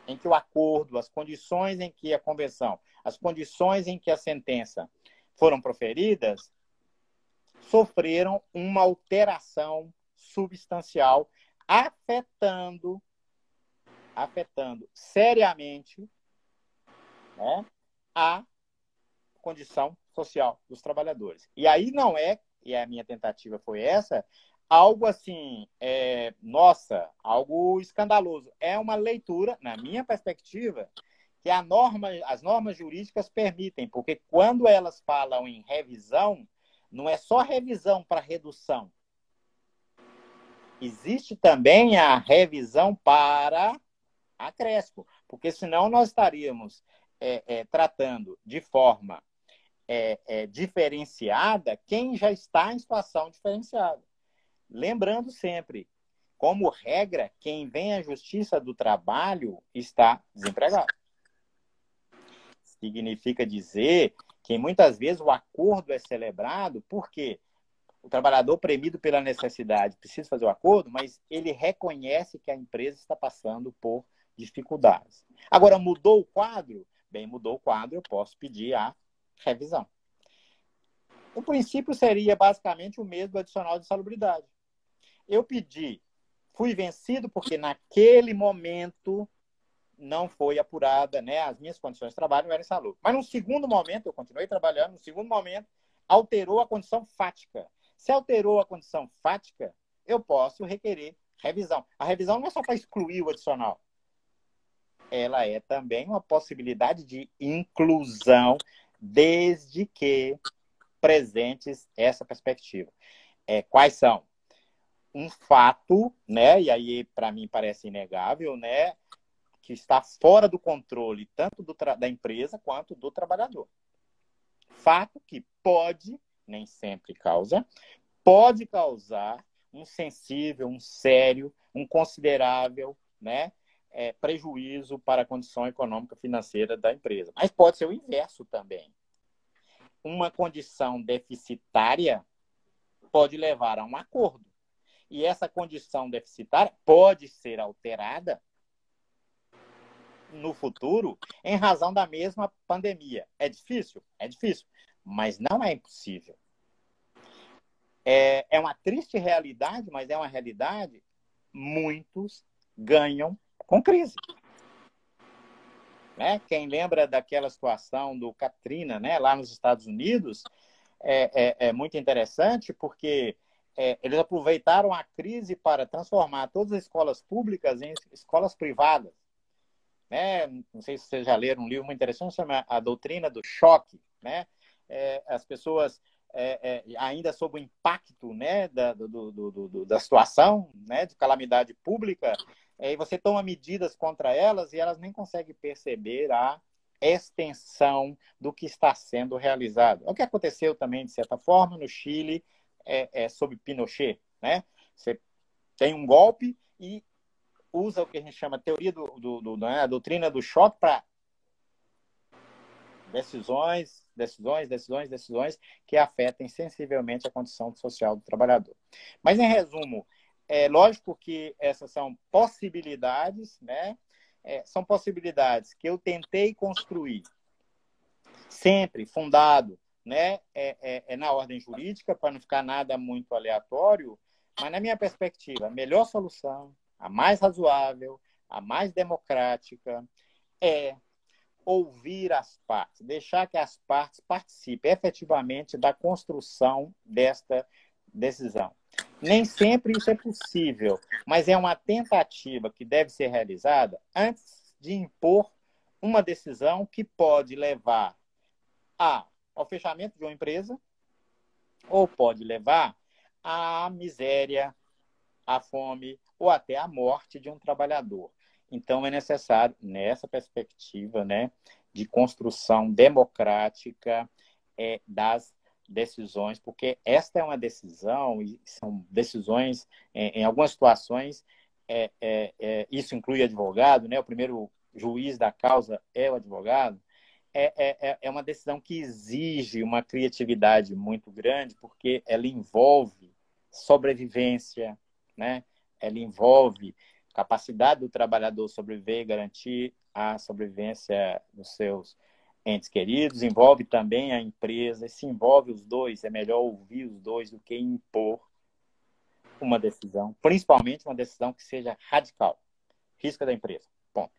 em que o acordo, as condições em que a convenção, as condições em que a sentença foram proferidas, sofreram uma alteração substancial, afetando seriamente, né, a condição social dos trabalhadores. E aí não é, e a minha tentativa foi essa, algo assim, nossa, algo escandaloso. É uma leitura, na minha perspectiva, que as normas jurídicas permitem, porque quando elas falam em revisão, não é só revisão para redução. Existe também a revisão para acréscimo, porque senão nós estaríamos tratando de forma diferenciada quem já está em situação diferenciada. Lembrando sempre, como regra, quem vem à Justiça do Trabalho está desempregado. Significa dizer que muitas vezes o acordo é celebrado porque o trabalhador premido pela necessidade precisa fazer o acordo, mas ele reconhece que a empresa está passando por dificuldades. Agora, mudou o quadro? Bem, mudou o quadro, eu posso pedir a revisão. O princípio seria basicamente o mesmo do adicional de insalubridade. Eu pedi, fui vencido porque naquele momento não foi apurada, né, as minhas condições de trabalho não eram insalubres. Mas no segundo momento, eu continuei trabalhando, no segundo momento, alterou a condição fática. Se alterou a condição fática, eu posso requerer revisão. A revisão não é só para excluir o adicional. Ela é também uma possibilidade de inclusão, desde que presentes essa perspectiva. Quais são? Um fato, né, e aí para mim parece inegável, né, que está fora do controle tanto da empresa quanto do trabalhador. Fato que pode, nem sempre causa, pode causar um sensível, um sério, um considerável, né, prejuízo para a condição econômica financeira da empresa. Mas pode ser o inverso também. Uma condição deficitária pode levar a um acordo. E essa condição deficitária pode ser alterada no futuro em razão da mesma pandemia. É difícil? É difícil, mas não é impossível. É uma triste realidade, mas é uma realidade. Muitos ganham com crise. Né? Quem lembra daquela situação do Katrina, né, lá nos Estados Unidos, é muito interessante porque eles aproveitaram a crise para transformar todas as escolas públicas em escolas privadas. Né? Não sei se vocês já leram um livro muito interessante, chama A Doutrina do Choque. Né? As pessoas, ainda sob o impacto, né, da situação, né, de calamidade pública, e você toma medidas contra elas e elas nem conseguem perceber a extensão do que está sendo realizado. É o que aconteceu também, de certa forma, no Chile, sob Pinochet. Né? Você tem um golpe e usa o que a gente chama teoria né, a doutrina do choque para decisões que afetem sensivelmente a condição social do trabalhador. Mas, em resumo, É lógico que essas são possibilidades, né? São possibilidades que eu tentei construir, sempre fundado, né? Na ordem jurídica, para não ficar nada muito aleatório, mas na minha perspectiva, a melhor solução, a mais razoável, a mais democrática, é ouvir as partes, deixar que as partes participem efetivamente da construção desta decisão. Nem sempre isso é possível, mas é uma tentativa que deve ser realizada antes de impor uma decisão que pode levar ao fechamento de uma empresa ou pode levar à miséria, à fome ou até à morte de um trabalhador. Então, é necessário, nessa perspectiva, né, de construção democrática das decisões, porque esta é uma decisão, e são decisões, em algumas situações, isso inclui advogado, né, o primeiro juiz da causa é o advogado, é uma decisão que exige uma criatividade muito grande, porque ela envolve sobrevivência, né? Ela envolve capacidade do trabalhador sobreviver e garantir a sobrevivência dos seus entes queridos, envolve também a empresa, se envolve os dois, é melhor ouvir os dois do que impor uma decisão, principalmente uma decisão que seja radical, risco da empresa, ponto.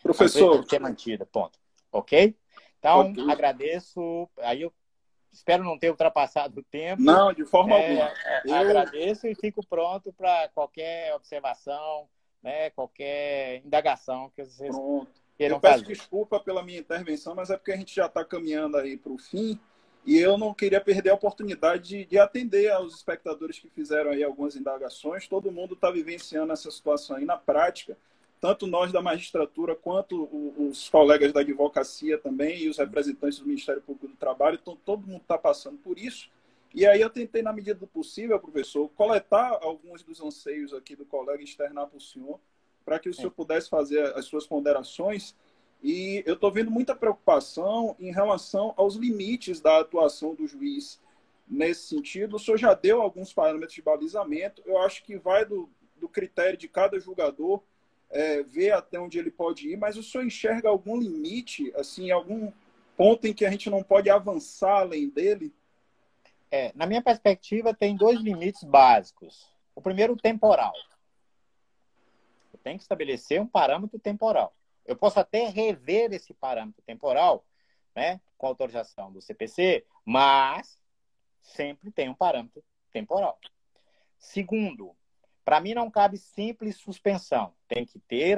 A empresa tem que ser mantida, ponto. Ok? Então, okay. Agradeço. Aí eu espero não ter ultrapassado o tempo. Não, de forma alguma. Agradeço e fico pronto para qualquer observação, né, qualquer indagação que vocês queiram fazer. Eu peço desculpa pela minha intervenção, mas é porque a gente já está caminhando aí para o fim e eu não queria perder a oportunidade de atender aos espectadores que fizeram aí algumas indagações. Todo mundo está vivenciando essa situação aí na prática. Tanto nós da magistratura, quanto os colegas da advocacia também, e os representantes do Ministério Público do Trabalho, então, todo mundo está passando por isso. E aí eu tentei, na medida do possível, professor, coletar alguns dos anseios aqui do colega e externar para o senhor, para que o senhor pudesse fazer as suas ponderações. E eu estou vendo muita preocupação em relação aos limites da atuação do juiz nesse sentido. O senhor já deu alguns parâmetros de balizamento. Eu acho que vai do critério de cada julgador, ver até onde ele pode ir, mas o senhor enxerga algum limite, assim, algum ponto em que a gente não pode avançar além dele? Na minha perspectiva, tem dois limites básicos. O primeiro, o temporal. Eu tenho que estabelecer um parâmetro temporal. Eu posso até rever esse parâmetro temporal, né, com autorização do CPC, mas sempre tem um parâmetro temporal. Segundo, para mim não cabe simples suspensão. Tem que ter,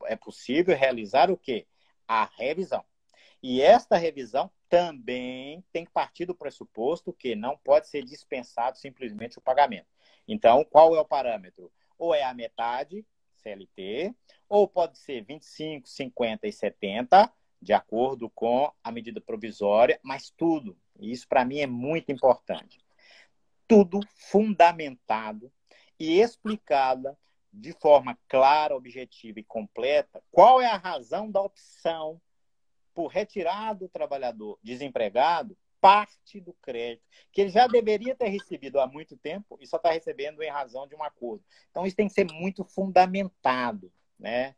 é possível realizar o quê? A revisão. E esta revisão também tem que partir do pressuposto que não pode ser dispensado simplesmente o pagamento. Então, qual é o parâmetro? Ou é a metade, CLT, ou pode ser 25, 50 e 70, de acordo com a medida provisória, mas tudo, e isso para mim é muito importante, tudo fundamentado e explicada de forma clara, objetiva e completa qual é a razão da opção por retirar do trabalhador desempregado parte do crédito, que ele já deveria ter recebido há muito tempo e só está recebendo em razão de um acordo. Então, isso tem que ser muito fundamentado, né?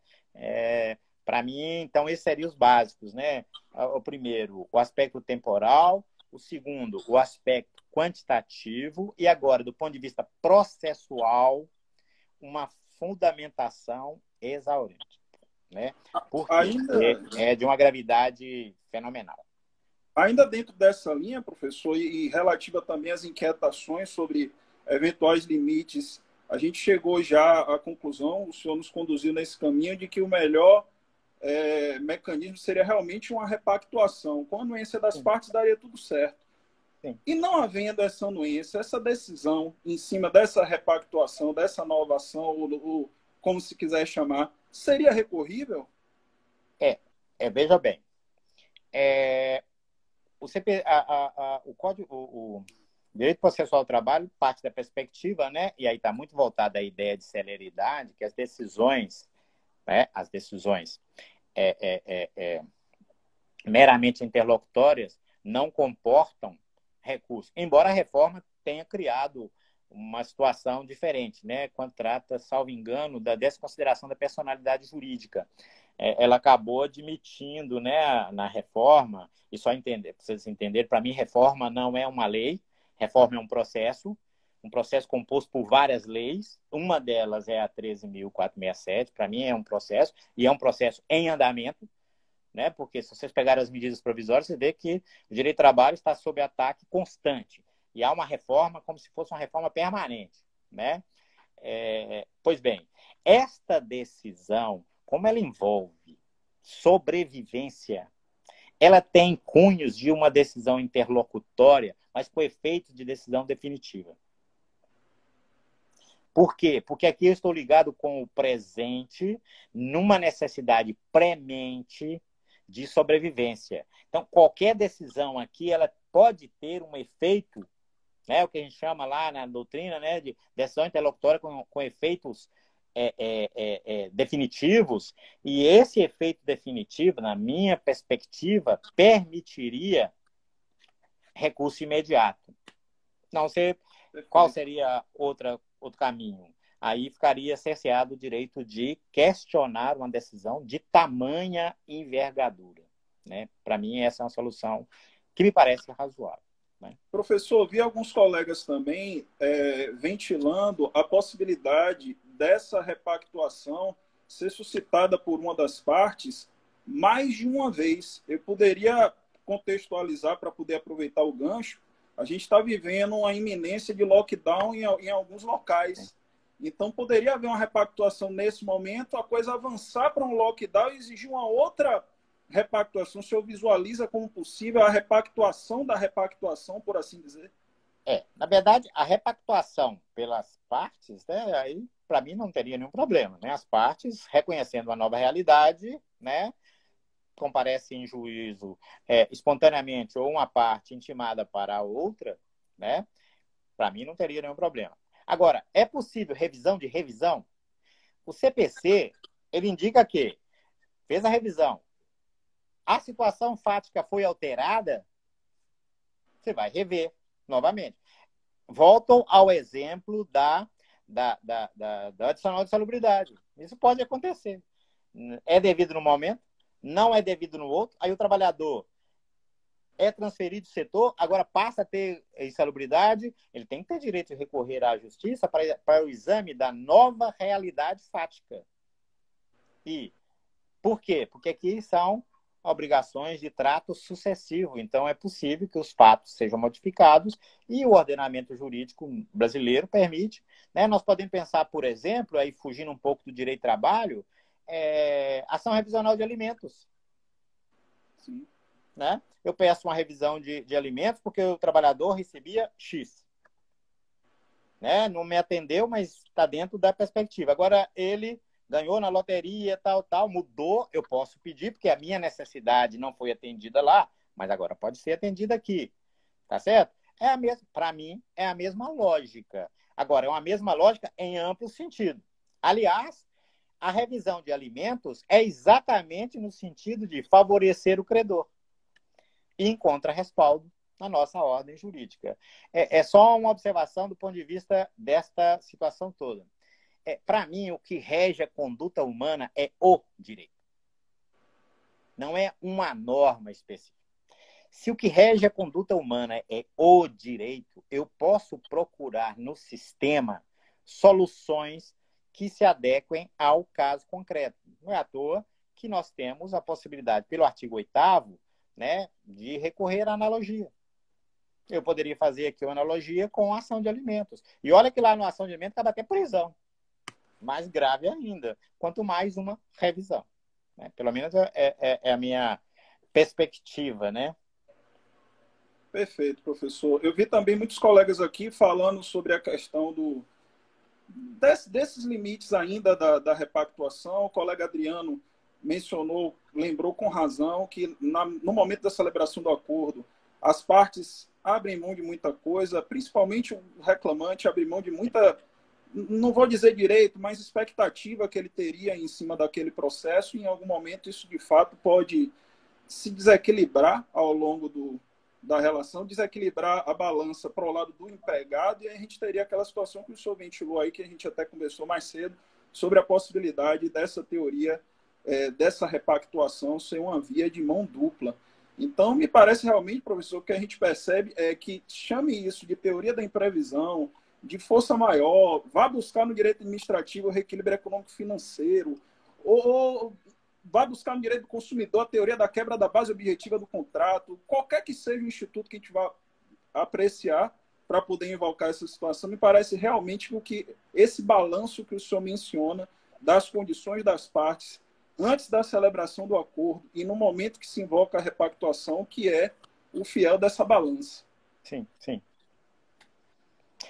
Para mim, então, esses seriam os básicos, né? O primeiro, o aspecto temporal, o segundo, o aspecto quantitativo e agora, do ponto de vista processual, uma fundamentação exauriente, né? Porque é de uma gravidade fenomenal. Ainda dentro dessa linha, professor, e relativa também às inquietações sobre eventuais limites, a gente chegou já à conclusão, o senhor nos conduziu nesse caminho, de que o melhor mecanismo seria realmente uma repactuação. Com a anuência das partes, daria tudo certo. Sim. E não havendo essa anuência, essa decisão em cima dessa repactuação, dessa novação, ou como se quiser chamar, seria recorrível? Veja bem, o Código, o Direito Processual do Trabalho parte da perspectiva, né? E aí está muito voltada à ideia de celeridade, que as decisões, né? As decisões meramente interlocutórias não comportam recurso. Embora a reforma tenha criado uma situação diferente, né? Quando trata, salvo engano, da desconsideração da personalidade jurídica. Ela acabou admitindo, né, na reforma, e só entender, para vocês entenderem, para mim, reforma não é uma lei, reforma é um processo composto por várias leis, uma delas é a 13.467, para mim é um processo, e é um processo em andamento, né? Porque se vocês pegarem as medidas provisórias, você vê que o direito do trabalho está sob ataque constante. E há uma reforma como se fosse uma reforma permanente, né? Pois bem, esta decisão, como ela envolve sobrevivência, ela tem cunhos de uma decisão interlocutória, mas com efeito de decisão definitiva. Por quê? Porque aqui eu estou ligado com o presente, numa necessidade premente de sobrevivência. Então, qualquer decisão aqui, ela pode ter um efeito, né, o que a gente chama lá na doutrina, né, de decisão interlocutória com efeitos definitivos, e esse efeito definitivo, na minha perspectiva, permitiria recurso imediato. Não sei qual seria outro caminho. Aí ficaria cerceado o direito de questionar uma decisão de tamanha envergadura, né? Para mim, essa é uma solução que me parece razoável. Né? Professor, vi alguns colegas também ventilando a possibilidade dessa repactuação ser suscitada por uma das partes mais de uma vez. Eu poderia contextualizar para poder aproveitar o gancho. A gente está vivendo uma iminência de lockdown em alguns locais. Então, poderia haver uma repactuação nesse momento, a coisa avançar para um lockdown e exigir uma outra repactuação. O senhor visualiza como possível a repactuação da repactuação, por assim dizer? Na verdade, a repactuação pelas partes, né, aí, para mim, não teria nenhum problema. Né? As partes, reconhecendo uma nova realidade, né, comparecem em juízo espontaneamente ou uma parte intimada para a outra, né, para mim não teria nenhum problema. Agora, é possível revisão de revisão? O CPC, ele indica que fez a revisão, a situação fática foi alterada, você vai rever novamente. Voltam ao exemplo da adicional de salubridade. Isso pode acontecer. É devido no momento, não é devido no outro, aí o trabalhador é transferido do setor, agora passa a ter insalubridade, ele tem que ter direito de recorrer à justiça para o exame da nova realidade fática. E por quê? Porque aqui são obrigações de trato sucessivo, então é possível que os fatos sejam modificados e o ordenamento jurídico brasileiro permite. Né? Nós podemos pensar, por exemplo, aí fugindo um pouco do direito do trabalho, ação revisional de alimentos. Sim. Né? Eu peço uma revisão de alimentos porque o trabalhador recebia X. Né? Não me atendeu, mas está dentro da perspectiva. Agora, ele ganhou na loteria, tal, mudou, eu posso pedir, porque a minha necessidade não foi atendida lá, mas agora pode ser atendida aqui. Tá certo? Para mim, é a mesma lógica. Agora, é uma mesma lógica em amplo sentido. Aliás, a revisão de alimentos é exatamente no sentido de favorecer o credor. E encontra respaldo na nossa ordem jurídica. É só uma observação do ponto de vista desta situação toda. Para mim, o que rege a conduta humana é o direito. Não é uma norma específica. Se o que rege a conduta humana é o direito, eu posso procurar no sistema soluções que se adequem ao caso concreto. Não é à toa que nós temos a possibilidade, pelo artigo 8º, né, de recorrer à analogia. Eu poderia fazer aqui uma analogia com a ação de alimentos. E olha que lá na ação de alimentos acaba até prisão. Mais grave ainda, quanto mais uma revisão. Né? Pelo menos é a minha perspectiva, né? Perfeito, professor. Eu vi também muitos colegas aqui falando sobre a questão desses limites ainda da repactuação. O colega Adriano lembrou com razão que no momento da celebração do acordo, as partes abrem mão de muita coisa, principalmente o reclamante abre mão de muita, não vou dizer direito, mas expectativa que ele teria em cima daquele processo, e em algum momento isso de fato pode se desequilibrar ao longo da relação, desequilibrar a balança para o lado do empregado, e aí a gente teria aquela situação que o senhor ventilou aí, que a gente até conversou mais cedo, sobre a possibilidade dessa teoria, dessa repactuação ser uma via de mão dupla. Então, me parece realmente, professor, que a gente percebe é que chame isso de teoria da imprevisão, de força maior, vá buscar no direito administrativo o reequilíbrio econômico-financeiro, ou vá buscar no direito do consumidor a teoria da quebra da base objetiva do contrato, qualquer que seja o instituto que a gente vá apreciar para poder invocar essa situação, me parece realmente que esse balanço que o senhor menciona das condições das partes antes da celebração do acordo e no momento que se invoca a repactuação, que é o fiel dessa balança. Sim, sim.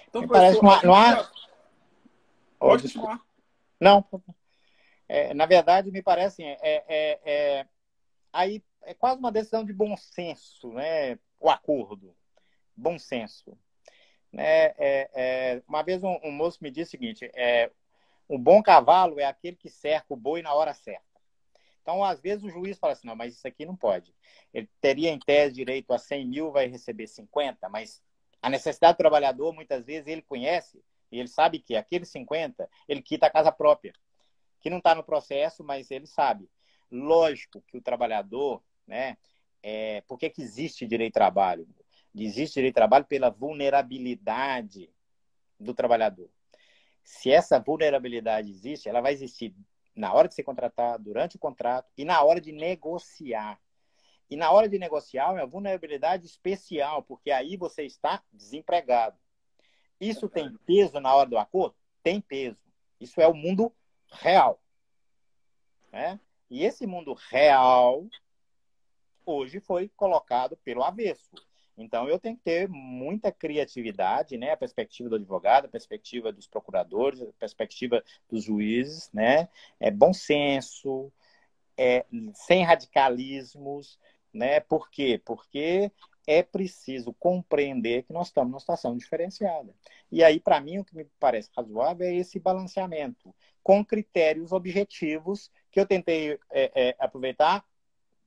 Então, me parece professor, não há... Pode continuar. Não, na verdade, me parece aí é quase uma decisão de bom senso, né? O acordo, bom senso. Uma vez um moço me disse o seguinte, um bom cavalo é aquele que cerca o boi na hora certa. Então, às vezes, o juiz fala assim, não, mas isso aqui não pode. Ele teria, em tese, direito a 100 mil, vai receber 50, mas a necessidade do trabalhador, muitas vezes, ele conhece e ele sabe que aqueles 50, ele quita a casa própria, que não está no processo, mas ele sabe. Lógico que o trabalhador, né, por que existe direito de trabalho? Existe direito de trabalho pela vulnerabilidade do trabalhador. Se essa vulnerabilidade existe, ela vai existir na hora de ser contratado, durante o contrato e na hora de negociar. E na hora de negociar é uma vulnerabilidade especial, porque aí você está desempregado. Isso tem peso na hora do acordo? Tem peso. Isso é o mundo real. Né? E esse mundo real hoje foi colocado pelo avesso. Então, eu tenho que ter muita criatividade, né? A perspectiva do advogado, a perspectiva dos procuradores, a perspectiva dos juízes, né? Bom senso, sem radicalismos, né? Por quê? Porque é preciso compreender que nós estamos numa situação diferenciada. E aí, para mim, o que me parece razoável é esse balanceamento com critérios objetivos que eu tentei aproveitar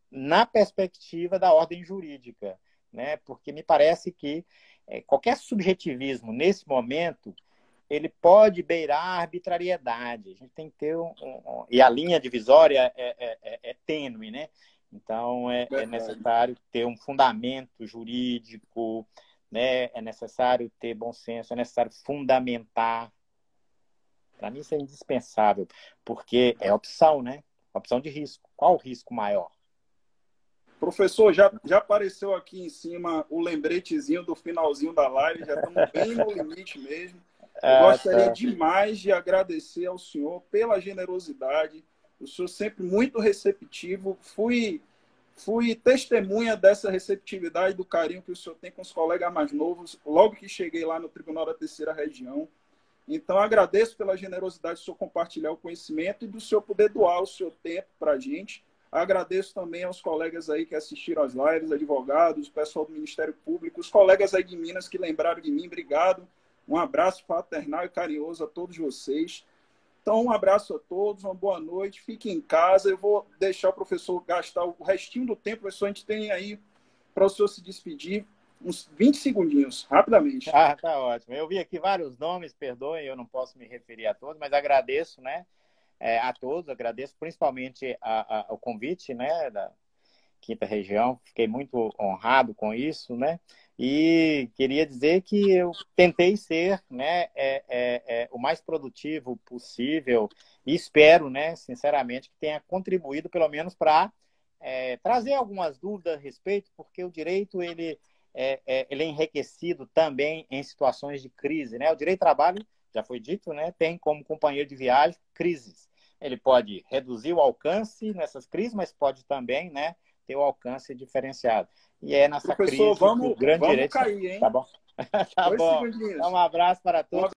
na perspectiva da ordem jurídica. Né? Porque me parece que qualquer subjetivismo nesse momento ele pode beirar a arbitrariedade. A gente tem que ter e a linha divisória é tênue, né? Então é necessário ter um fundamento jurídico, né? É necessário ter bom senso, é necessário fundamentar. Para mim isso é indispensável, porque é opção, né? Opção de risco. Qual o risco maior? Professor, já apareceu aqui em cima o lembretezinho do finalzinho da live, já estamos bem no limite mesmo. Eu gostaria demais de agradecer ao senhor pela generosidade, o senhor sempre muito receptivo, fui testemunha dessa receptividade, do carinho que o senhor tem com os colegas mais novos, logo que cheguei lá no Tribunal da Terceira Região. Então, agradeço pela generosidade do senhor compartilhar o conhecimento e do senhor poder doar o seu tempo para a gente. Agradeço também aos colegas aí que assistiram às lives, advogados, pessoal do Ministério Público, os colegas aí de Minas que lembraram de mim, obrigado. Um abraço fraternal e carinhoso a todos vocês. Então, um abraço a todos, uma boa noite, fiquem em casa. Eu vou deixar o professor gastar o restinho do tempo, professor, a gente tem aí para o senhor se despedir, uns 20 segundinhos, rapidamente. Tá ótimo. Eu vi aqui vários nomes, perdoem, eu não posso me referir a todos, mas agradeço, né? A todos, agradeço principalmente ao convite, né, da Quinta Região, fiquei muito honrado com isso, né, e queria dizer que eu tentei ser, né, o mais produtivo possível e espero, né, sinceramente, que tenha contribuído pelo menos para trazer algumas dúvidas a respeito, porque o direito ele é enriquecido também em situações de crise, né, o direito do trabalho, já foi dito, né, tem como companheiro de viagem crises. Ele pode reduzir o alcance nessas crises, mas pode também, né, ter o alcance diferenciado. E é nessa Professor, crise que o grande direito... cair, hein? Tá bom? Tá bom. Então, um abraço para todos.